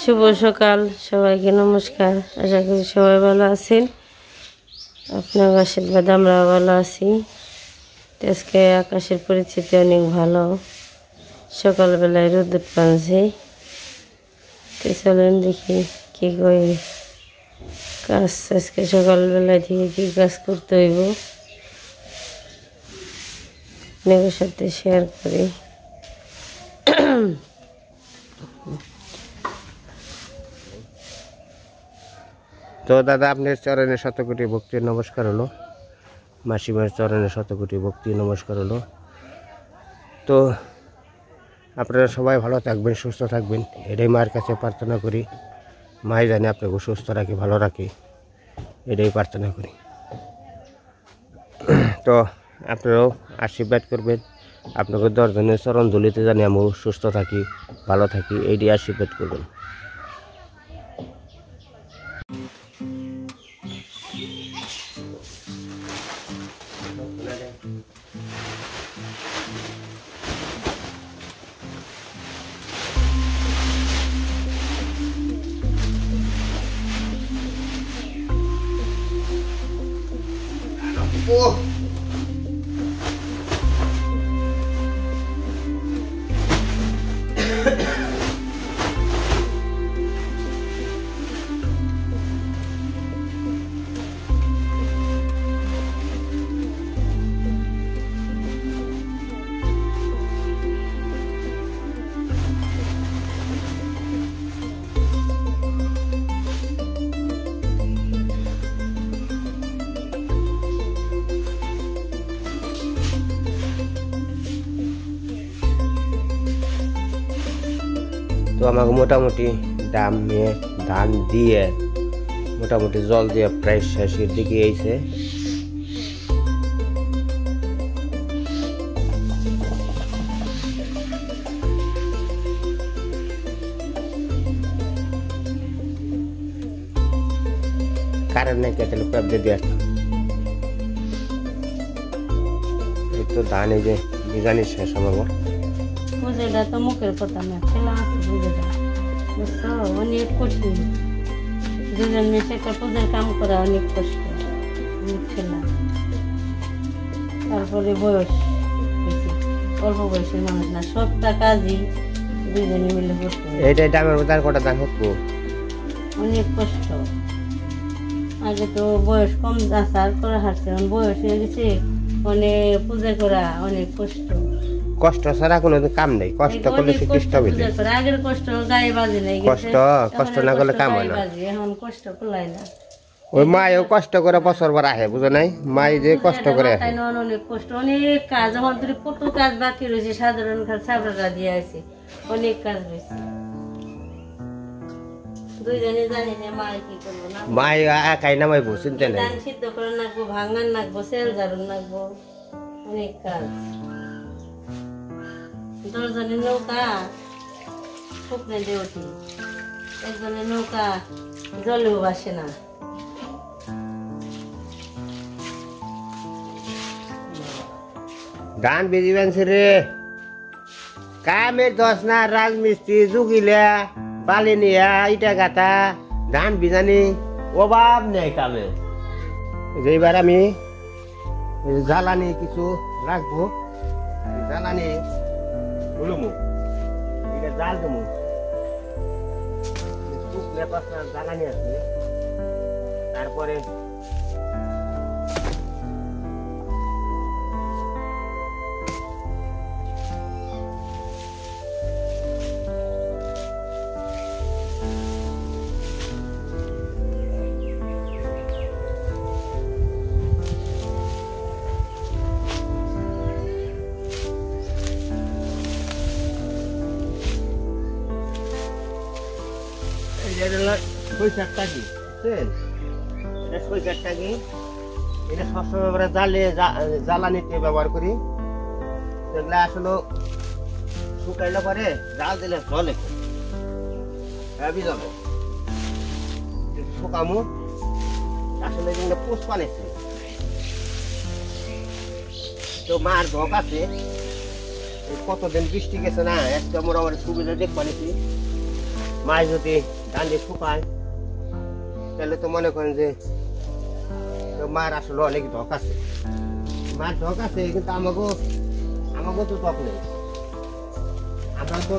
শুভ সকাল সবাইকে নমস্কার। আশা করি সবাই ভালো আছেন। আপনার আশীর্বাদ আমরা ভালো আছি। আজকে আকাশের পরিস্থিতি অনেক ভালো। সকালবেলায় রোদ পানছে। তো চলেন দেখি কি করি কাজ। আজকে সকালবেলায় থেকে কি কাজ করতে হইব আপনাদের সাথে শেয়ার করি। তো দাদা আপনার চরণে শতকোটি ভক্তি নমস্কার হলো, মাসিমার চরণে শতকোটি ভক্তি নমস্কার হলো। তো আপনারা সবাই ভালো থাকবেন, সুস্থ থাকবেন, এটাই মায়ের কাছে প্রার্থনা করি। মাই জানে আপনাকে সুস্থ রাখি, ভালো রাখি, এটাই প্রার্থনা করি। তো আপনারাও আশীর্বাদ করবেন, আপনাকে 10 জনের চরণ ধুলিতে জানি আমি সুস্থ থাকি, ভালো থাকি, এইটাই আশীর্বাদ করবেন। তো আমাকে মোটামুটি ধান দিয়ে মোটামুটি জল দিয়ে প্রায় শেষের দিকে এসে কারেন্ট নাই, কেটে প্যাপ দিয়ে আসতাম। এই তো ধান এই যে বিজানি শেষ আমার। পুজোটা তো মুখের কথা না, খেলা আছে পুজোটা, বুঝছো? অনেক কঠিন। দুজন মিশে একটা পুজোর কাম করা অনেক কষ্ট, অনেক খেলা। তারপরে বয়স বেশি, অল্প বয়সের মানুষ না, সবটা কাজই দুজনে মিলে করতে হয়। এইটাই দামের মধ্যে আর কটা ধান হতো, অনেক কষ্ট। আগে তো বয়স কম আসার করে হাঁটছে, এখন বয়স হয়ে গেছে, অনেক পূজা করা অনেক কষ্ট। কষ্ট ছাড়া কোনো কাম নেই, কষ্ট করলে সে কষ্ট হবে। আগের কষ্ট গায়ে বাজে নাই, কষ্ট না করলে কাম হয় না। এখন কষ্ট করলাই না। ওই মায়ও কষ্ট করে বছর ভর আহে, বুঝো নাই? মাই যে কষ্ট করে অনেক কষ্ট, অনেক কাজ। আমার তো কত কাজ বাকি রয়েছে, সাধারণ কাজ ছাবড়া দিয়ে আছে, অনেক কাজ রয়েছে। দুইজনে জানি না মায় কি করবো না। মাই একাই নামাইবো, চিন্তা নেই। ধান সিদ্ধ করে নাকবো, ভাঙান নাকবো, সেল জারুন নাকবো, অনেক কাজ। 10 জনের নৌকা শুকনে দিয়ে উঠি, একজনের নৌকা জলেও বাসে না। ধান বেজিবেন রে, কামের দশ না, রাজমিস্ত্রি জুগিলা বালি নিয়া ইটা গাতা ধান বিজানি অভাব নেই কামে। এইবার আমি জ্বালানি কিছু রাখবো, জ্বালানি বলুমু, এটা জাল দেবো, জ্বালানি আছে। তারপরে জ্বালানিতে ব্যবহার করি। সেগুলা আসলে শুকাইলে পরে জাল দিলে জলে জলে শুকামু। আসলে পোষ পানেছে তো মার ধক আছে, কতদিন বৃষ্টি গেছে না, একটা মোটামুটি সুবিধা দেখ পানিছি। মাছ যদি ডান্ডি শুকায় তাহলে তো মনে করেন যে মার আসলে অনেক ঢক আছে, মার ঢক আছে, কিন্তু আমাকেও তো ঢক নেই। আমরা তো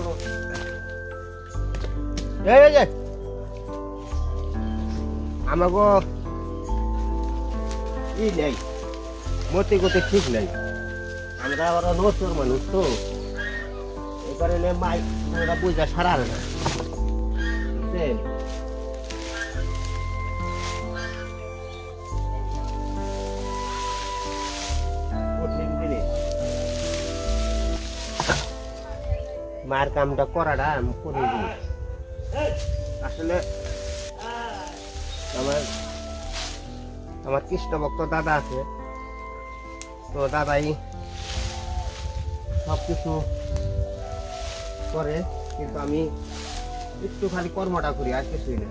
আমাকেও ই নেই, মতি গতি ঠিক নেই। আমরা আবার নতুন মানুষ তো, এই কারণে মাই বুঝা সারা না, বুঝছেন? কঠিন জিনিস মার কামটা করাটা কঠিন জিনিস। আসলে আমার কৃষ্ণ ভক্ত দাদা আছে, তো দাদাই সবকিছু করে, কিন্তু আমি একটু খালি কর্মটা করি, আর কিছুই না।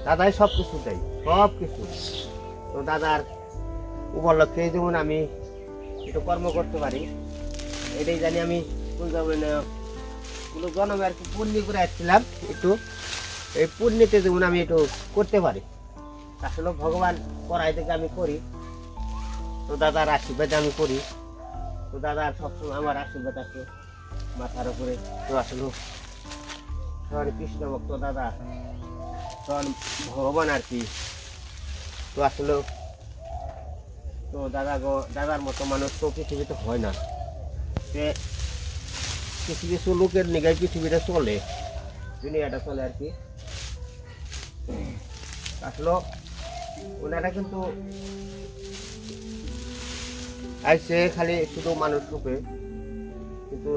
দাদাই সবকিছু দেয়, সবকিছু। তো দাদার উপলক্ষে যেমন আমি একটু কর্ম করতে পারি, এটাই জানি আমি কোন জন্মে আর কি পুণ্যি করে আসছিলাম, একটু এই পুণ্যতে যেমন আমি একটু করতে পারি। আসলে ভগবান করাই থেকে আমি করি, তো দাদার আশীর্বাদে আমি করি। তো দাদার সবসময় আমার আশীর্বাদ আছে মাথার উপরে। তো আসলে সবাই কৃষ্ণ ভক্ত দাদা, তখন ভগবান আর কি। তো আসলে তো দাদার মতো মানুষ তো পৃথিবীতে হয় না। সে কিছু কিছু লোকের নিগায় পৃথিবীটা চলে, দুনিয়াটা চলে আর কি। আসলে ওনারা কিন্তু আইসে খালি শুধু মানুষ রূপে, কিন্তু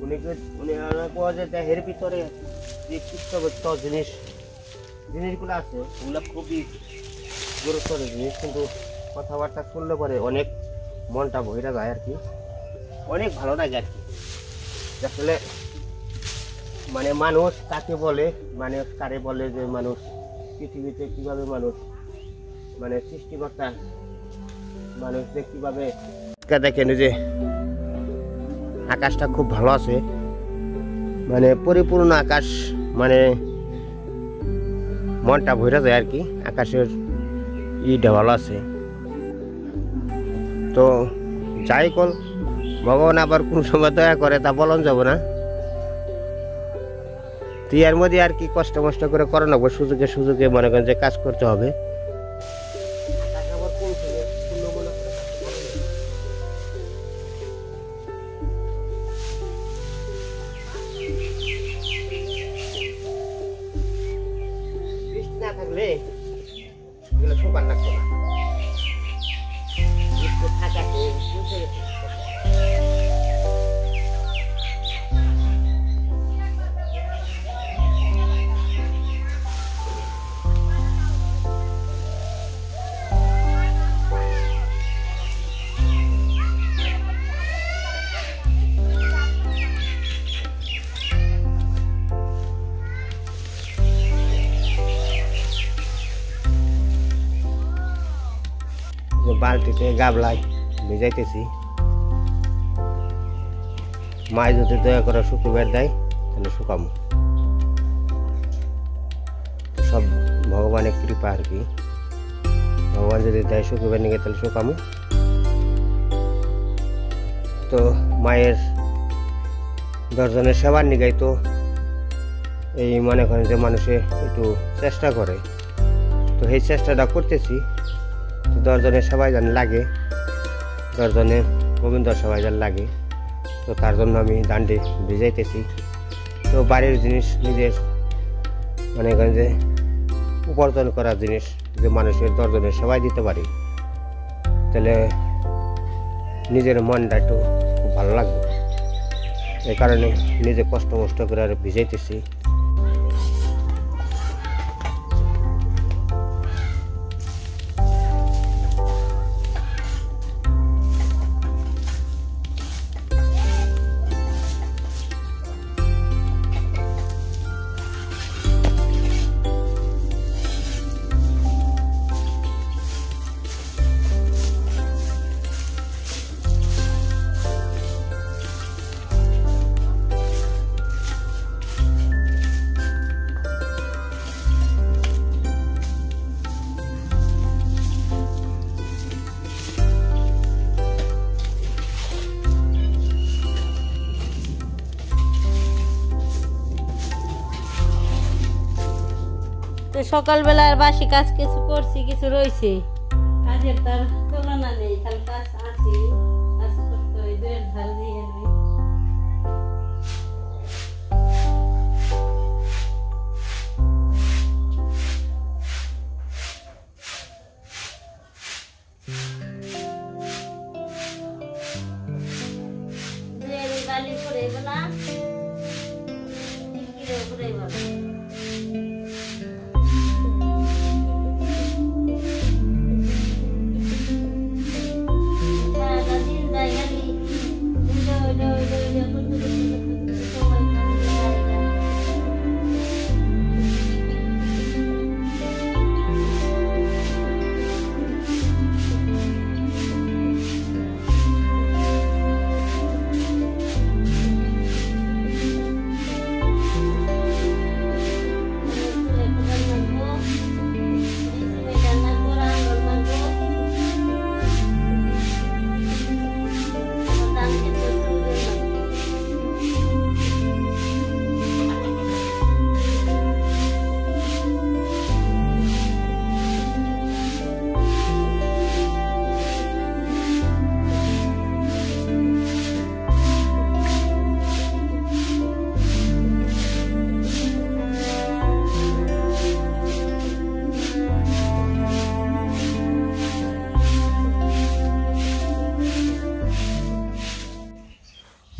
উনি দেহের ভিতরে যে কৃষ্ণভক্ত জিনিসগুলো আছে, ওগুলো খুবই গুরুত্বের জিনিস। কিন্তু কথাবার্তা শুনলে পরে অনেক মনটা ভরে যায় আর কি, অনেক ভালো লাগে আর কি। আসলে মানে মানুষ কাকে বলে, মানে কারে বলে যে মানুষ পৃথিবীতে কিভাবে মানুষ মানে সৃষ্টিকর্তা মানুষদের কিভাবে দেখেন যে আকাশটা খুব ভালো আছে, মানে পরিপূর্ণ আকাশ, মানে মনটা ভরে যায় আর কি। আকাশের ইটা ভালো আছে। তো যাই কল ভগবান আবার কোন সময় দয়া করে তা বলন যাব না। তুই এর মধ্যে আর কি কষ্ট করে করে নেবো, সুযোগে মনে করেন যে কাজ করতে হবে। বৃষ্টি না থাকলে এগুলো শোকান লাগতো না, বৃষ্টি থাকাতে বালতিতে গাবলাই ভিজাইতেছি। মাছ যদি দয়া করে শুকিয়ে দেয় তাহলে শুকামো, সব ভগবানের কৃপা আর কি। ভগবান যদি দেয় শুকিয়ে নিয়ে তাহলে শুকামো। তো মায়ের দর্শনের সেবার নিগাই তো এই মনে করেন যে মানুষে একটু চেষ্টা করে, তো এই চেষ্টাটা করতেছি। দশজনের সবাই যেন লাগে, দশজনের গোবিন্দ সবাই যেন লাগে, তো তার জন্য আমি দান্ডে ভিজাইতেছি। তো বাড়ির জিনিস নিজের মনে করেন যে উপার্জন করার জিনিস যে মানুষের দশজনের সবাই দিতে পারি, তাহলে নিজের মনটা একটু খুব ভালো লাগবে। এই কারণে নিজে কষ্ট করে আর ভিজাইতেছি। তো সকালবেলা আর বাসি কাজ কিছু করছি, কিছু রয়েছে, কাজের তার তুলনা নেই, খালি কাজ আছে, কাজ করতে হয়, দুয়ের ঝাল দিয়ে নেই। বালি করে বলা কিলো করে বলা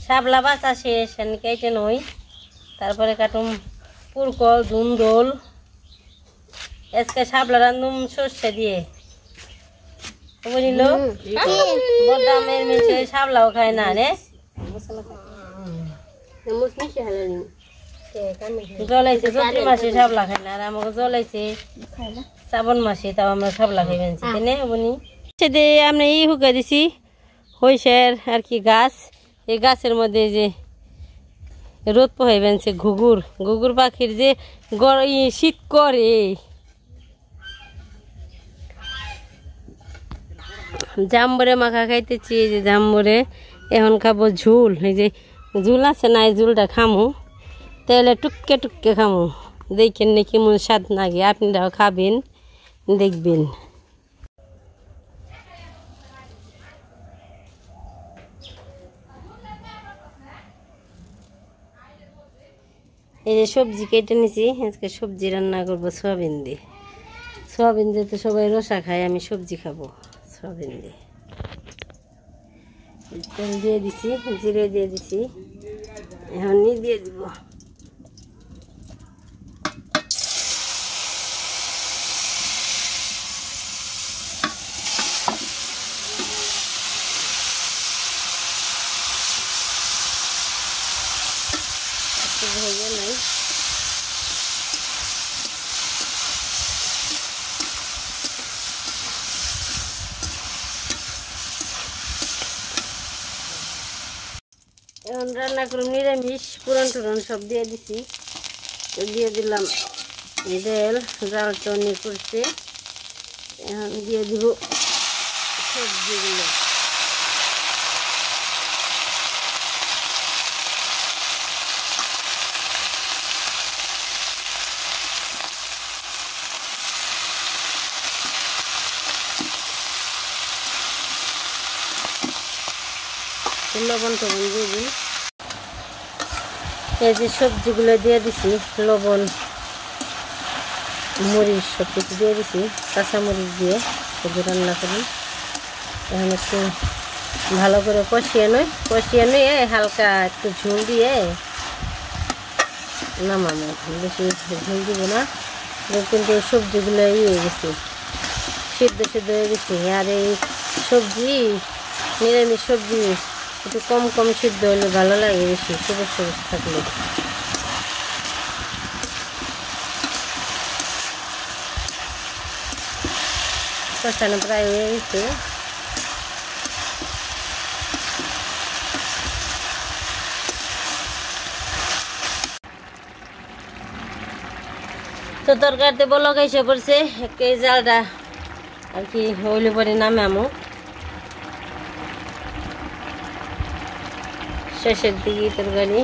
শাপলা বাছা শেষ, কেটে নই, তারপরে কাটুম পুরকল ধুন্দল। আজকে শাপলা রান্ধুম সর্ষে দিয়ে, বুঝল? বদামের মিশে শাপলাও খায় না রে, জলাইছে চৈত্র মাসে শাপলা খায় না, আর আমাকে জলাইছে শ্রাবণ মাসে, তাও আমরা শাপলা খাই বেঞ্চি, তাই না বনি? আমরা ই হুকে দিছি হইসের আর কি গাছ, এই গাছের মধ্যে যে রোদ পোহাই বেনছে ঘুঘুর, ঘুঘুর পাখির যে শীত করে, জাম্বরে মাখা খাইতেছি, এই যে জাম্বরে এখন খাবো ঝুল, এই যে ঝুল আছে না, এই ঝুলটা খামু, তাহলে টুককে টুককে খামু, দেখেন না কেমন স্বাদ লাগে, আপনারাও খাবেন, দেখবেন। এই যে সবজি কেটে নিছি, আজকে সবজি রান্না করবো সয়াবিন দিয়ে। সয়াবিন দিয়ে তো সবাই রসা খায়, আমি সবজি খাবো সয়াবিন দিয়ে। তেল দিয়ে দিছি, জিরে দিয়ে দিছি, এখন দিয়ে দিব ভেজে নাই। এখন রান্না করুন নিরামিষ, পুরান টুরান সব দিয়ে দিছি, দিয়ে দিলাম তেল, জাল টনি করছে, এখন দিয়ে দিব সবজিগুলো। লবণ টবণ দিয়ে দিই, এই যে সবজিগুলো দিয়ে দিছি, লবণ মরিচ সব কিছু দিয়ে দিছি, কাঁচামরিচ দিয়ে সবজি রান্না করি। এখন একটু ভালো করে কষিয়ে নিয়ে হালকা একটু ঝোল দিয়ে নামানো, বেশি ঝোল দিব না, কিন্তু এই সবজিগুলো হয়ে গেছে, সিদ্ধ হয়ে গেছে। আর এই সবজি নিরামিষ সবজি একটু কম কম সিদ্ধ হলে ভালো লাগে, বেশি সবুজ সবুজ থাকলে। কষানো প্রায় হয়ে গেছে, তো তরকারিতে বলক এসে পড়ছে, এই জালটা আর কি হইলে পরে নামে আমো শেষের দিকে তরকারি।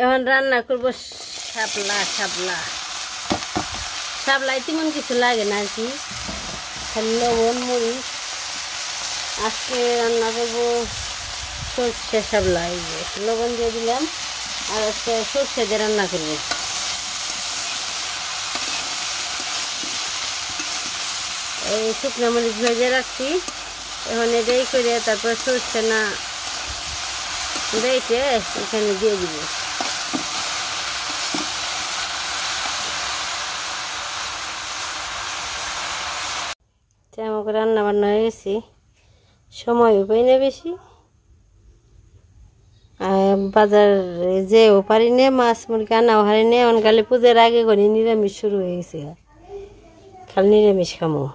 এখন রান্না করবো শাপলা শাপলা শাপলায় তেমন কিছু লাগে না আর কি, খালি লবণ মরিচ। আজকে রান্না করবো সর্ষে শাপলা, এই যে লবণ দিয়ে দিলাম, আর আজকে সর্ষে দিয়ে রান্না করবো। এই শুকনো মরিচ ভেজে রাখছি, এখন এটাই করে তারপর সর্ষে না বেটে এখানে দিয়ে দিব। আমাকে রান্না বান্না হয়ে গেছি, সময়ও পাই না বেশি, বাজার যেও পারি না, মাছ মুরগি আনাও হারি না। এখন খালি পুজোর আগে করে নিরামিষ শুরু হয়ে গেছে, খালি নিরামিষ খামো।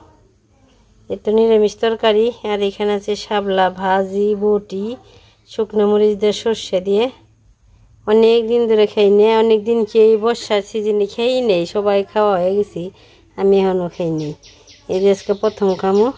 এ তো নিরামিষ তরকারি, আর এখানে আছে শাপলা ভাজি বটি শুকনো মরিচ দিয়ে সর্ষে দিয়ে। অনেক দিন ধরে খাই না, অনেক দিন খেয়ে বর্ষার সিজনে খেয়েই নেই, সবাই খাওয়া হয়ে গেছি, আমি এখনও খাই নেই। এই যে আজকে প্রথম খামো।